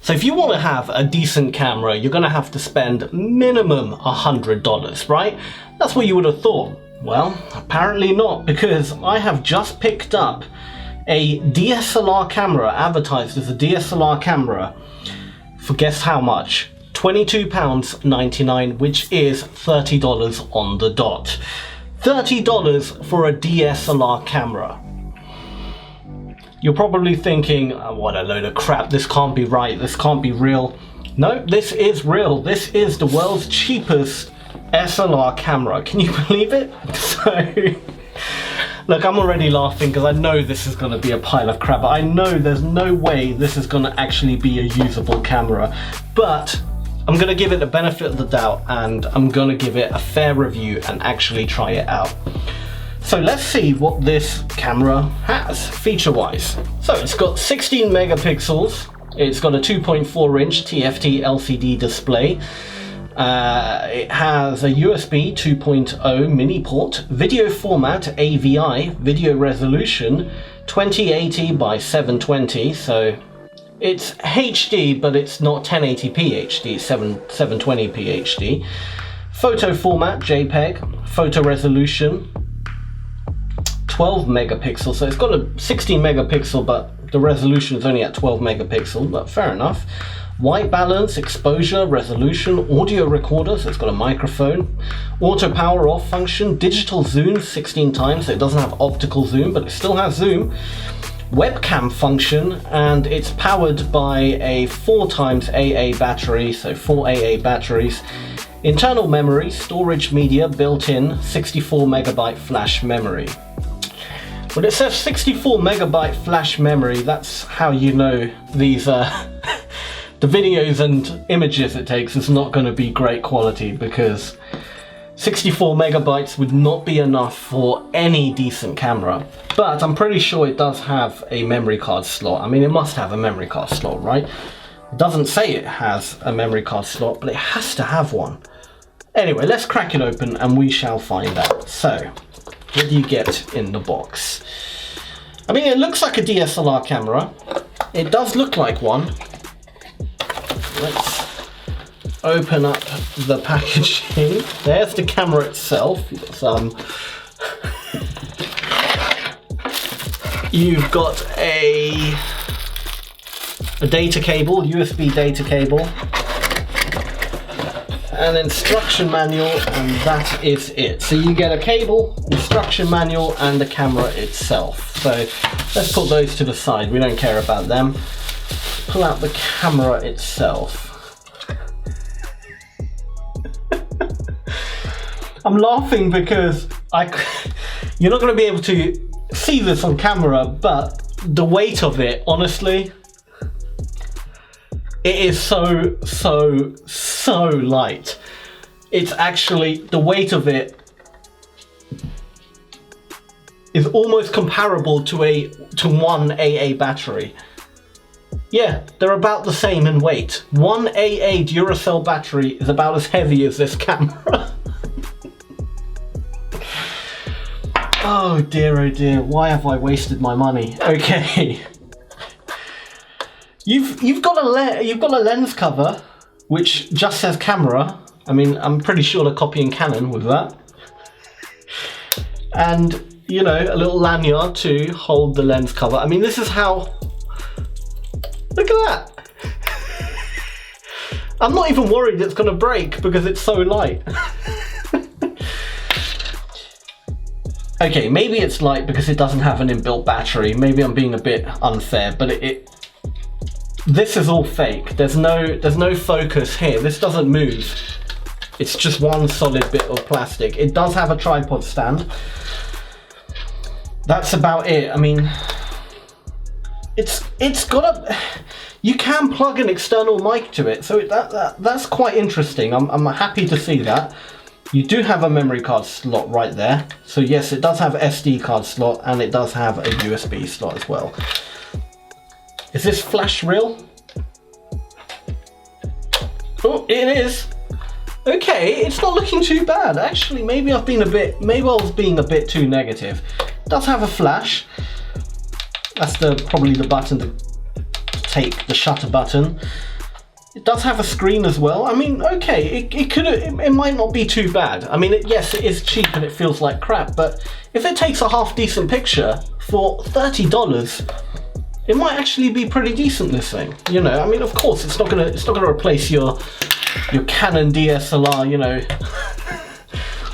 So if you want to have a decent camera, you're going to have to spend minimum $100, right? That's what you would have thought. Well, apparently not, because I have just picked up a DSLR camera, advertised as a DSLR camera, for guess how much? £22.99, which is $30 on the dot. $30 for a DSLR camera. You're probably thinking, oh, what a load of crap, this can't be right, this can't be real. No, this is real. This is the world's cheapest SLR camera. Can you believe it? So, look, I'm already laughing because I know this is going to be a pile of crap. I know there's no way this is going to actually be a usable camera, but I'm going to give it the benefit of the doubt and I'm going to give it a fair review and actually try it out. So let's see what this camera has feature-wise. So it's got 16 megapixels. It's got a 2.4-inch TFT LCD display. It has a USB 2.0 mini port, video format AVI, video resolution 2080 by 720. So it's HD, but it's not 1080p HD, 720p HD. Photo format JPEG, photo resolution 12 megapixels, so it's got a 16 megapixel, but the resolution is only at 12 megapixel, but fair enough. White balance, exposure, resolution, audio recorder, so it's got a microphone, auto power off function, digital zoom 16 times, so it doesn't have optical zoom, but it still has zoom, webcam function, and it's powered by a 4 times AA battery, so 4 AA batteries. Internal memory, storage media built-in, 64 megabyte flash memory. When it says 64 megabyte flash memory, that's how you know these the videos and images it takes is not going to be great quality, because 64 megabytes would not be enough for any decent camera. But I'm pretty sure it does have a memory card slot. I mean, it must have a memory card slot, right? It doesn't say it has a memory card slot, but it has to have one. Anyway, let's crack it open and we shall find out. So, what do you get in the box? I mean, it looks like a DSLR camera. It does look like one. Let's open up the packaging. There's the camera itself. You've got a data cable, USB data cable, an instruction manual, and that is it. So you get a cable, instruction manual, and the camera itself. So let's put those to the side, we don't care about them. Pull out the camera itself. I'm laughing because you're not going to be able to see this on camera, but the weight of it, honestly, it is so light. It's actually, the weight of it is almost comparable to one AA battery. Yeah, they're about the same in weight. One AA Duracell battery is about as heavy as this camera. Oh dear, why have I wasted my money? Okay. You've got a lens cover which just says camera. I mean, I'm pretty sure they're copying Canon with that. And, you know, a little lanyard to hold the lens cover. I mean, this is how... Look at that! I'm not even worried it's gonna break because it's so light. Okay, maybe it's light because it doesn't have an inbuilt battery. Maybe I'm being a bit unfair, but this is all fake. There's no focus here. This doesn't move. It's just one solid bit of plastic. It does have a tripod stand. That's about it. I mean, it's got a... You can plug an external mic to it, so that's quite interesting. I'm happy to see that. You do have a memory card slot right there. So yes, it does have SD card slot and it does have a USB slot as well. Is this flash real? Oh, it is. Okay, it's not looking too bad. Actually, maybe I was being a bit too negative. It does have a flash. That's probably the button to take, the shutter button. It does have a screen as well. I mean, okay, it might not be too bad. I mean, yes, it is cheap and it feels like crap, but if it takes a half decent picture for $30, it might actually be pretty decent, this thing. You know, I mean, of course, it's not gonna replace your Canon DSLR, you know,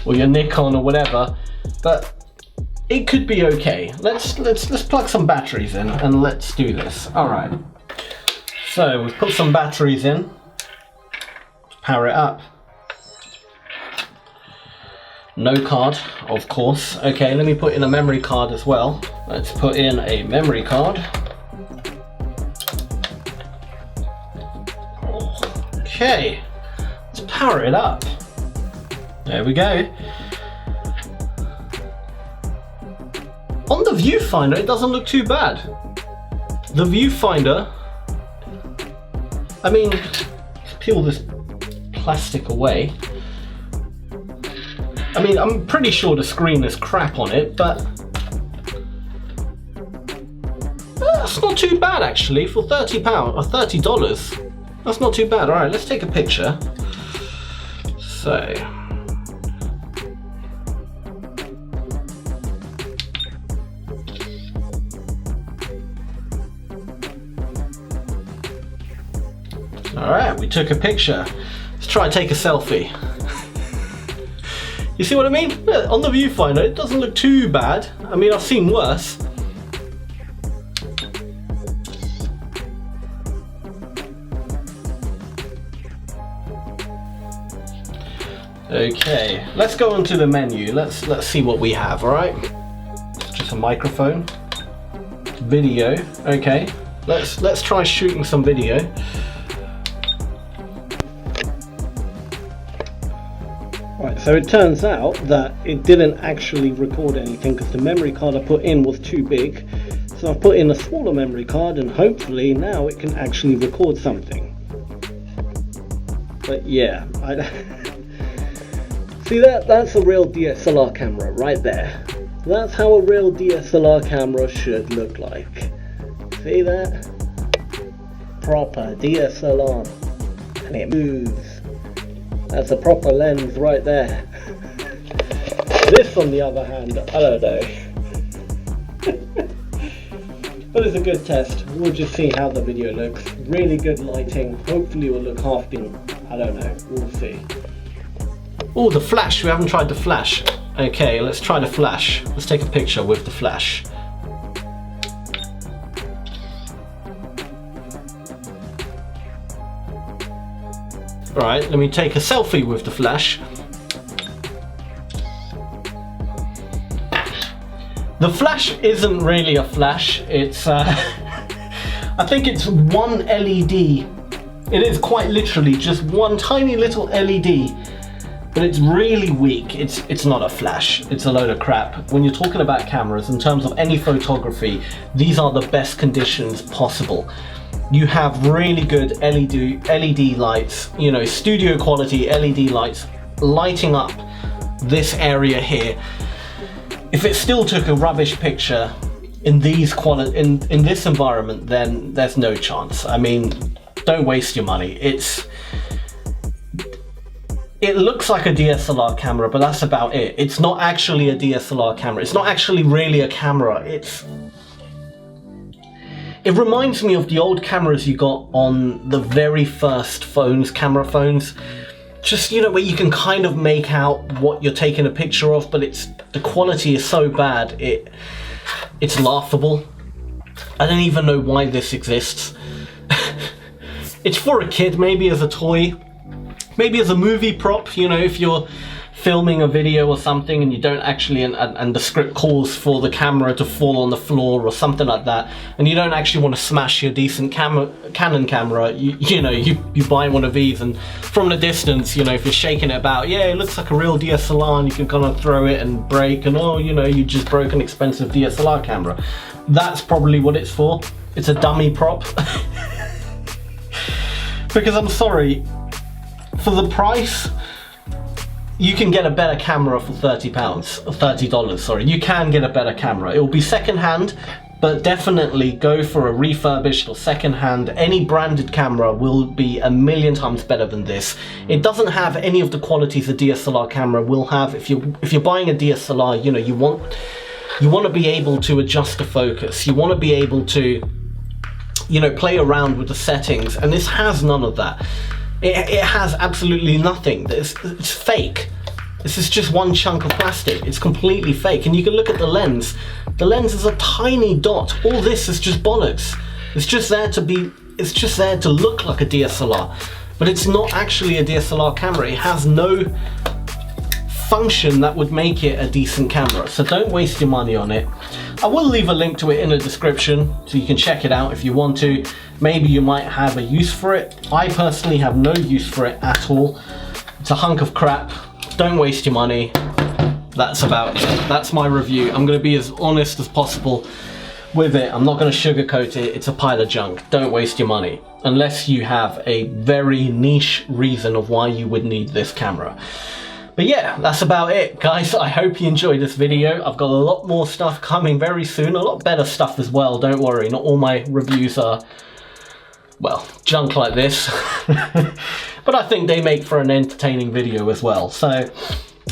or your Nikon or whatever, but it could be okay. Let's plug some batteries in and let's do this. All right. So we've put some batteries in. Let's power it up. No card, of course. Okay, let me put in a memory card as well. Let's put in a memory card. Okay, let's power it up. There we go. On the viewfinder, it doesn't look too bad. The viewfinder, I mean, let's peel this plastic away. I mean, I'm pretty sure the screen is crap on it, but that's not too bad actually for £30 or $30. That's not too bad. All right, let's take a picture. So. All right, we took a picture. Let's try and take a selfie. You see what I mean? Yeah, on the viewfinder, it doesn't look too bad. I mean, I've seen worse. Okay, let's go onto the menu. Let's see what we have. All right, just a microphone, video. Okay, let's try shooting some video. Right, so it turns out that it didn't actually record anything because the memory card I put in was too big. So I've put in a smaller memory card and hopefully now it can actually record something. But yeah, see that's a real DSLR camera right there. That's how a real DSLR camera should look like. See that? Proper DSLR. And it moves. That's a proper lens right there. This, on the other hand, I don't know. But it's a good test. We'll just see how the video looks. Really good lighting. Hopefully it will look half decent. I don't know. We'll see. Oh, the flash. We haven't tried the flash. Okay, let's try the flash. Let's take a picture with the flash. Alright, let me take a selfie with the flash. The flash isn't really a flash, it's I think it's one LED. It is quite literally just one tiny little LED, but it's really weak. It's not a flash, it's a load of crap. When you're talking about cameras, in terms of any photography, these are the best conditions possible. You have really good LED lights, you know, studio quality LED lights lighting up this area here. If it still took a rubbish picture in these in this environment, then there's no chance. I mean, don't waste your money. It looks like a DSLR camera, but that's about it. It's not actually a DSLR camera. It's not actually really a camera. It reminds me of the old cameras you got on the very first phones, camera phones. Just, you know, where you can kind of make out what you're taking a picture of, but the quality is so bad, it's laughable. I don't even know why this exists. It's for a kid, maybe as a toy, maybe as a movie prop, you know, if you're filming a video or something and you don't actually, and the script calls for the camera to fall on the floor or something like that, and you don't actually want to smash your decent Canon camera, you buy one of these, and from the distance, you know, if you're shaking it about, yeah, it looks like a real DSLR, and you can kind of throw it and break, and oh, you know, you just broke an expensive DSLR camera. That's probably what it's for. It's a dummy prop. Because I'm sorry, for the price, you can get a better camera for £30, sorry. You can get a better camera. It will be second hand, but definitely go for a refurbished or second-hand. Any branded camera will be a million times better than this. It doesn't have any of the qualities a DSLR camera will have. If you're buying a DSLR, you know, you want to be able to adjust the focus. You want to be able to, you know, play around with the settings, and this has none of that. It has absolutely nothing. It's fake. This is just one chunk of plastic. It's completely fake. And you can look at the lens. The lens is a tiny dot. All this is just bollocks. It's just there to look like a DSLR, but it's not actually a DSLR camera. It has no function that would make it a decent camera. So don't waste your money on it. I will leave a link to it in the description so you can check it out if you want to. Maybe you might have a use for it. I personally have no use for it at all. It's a hunk of crap. Don't waste your money. That's about it. That's my review. I'm going to be as honest as possible with it. I'm not going to sugarcoat it. It's a pile of junk. Don't waste your money unless you have a very niche reason of why you would need this camera. But yeah, that's about it, guys. I hope you enjoyed this video. I've got a lot more stuff coming very soon. A lot better stuff as well. Don't worry. Not all my reviews are, well, junk like this. But I think they make for an entertaining video as well. So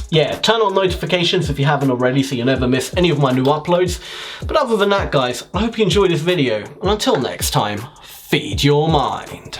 yeah, turn on notifications if you haven't already so you never miss any of my new uploads. But other than that, guys, I hope you enjoyed this video. And until next time, feed your mind.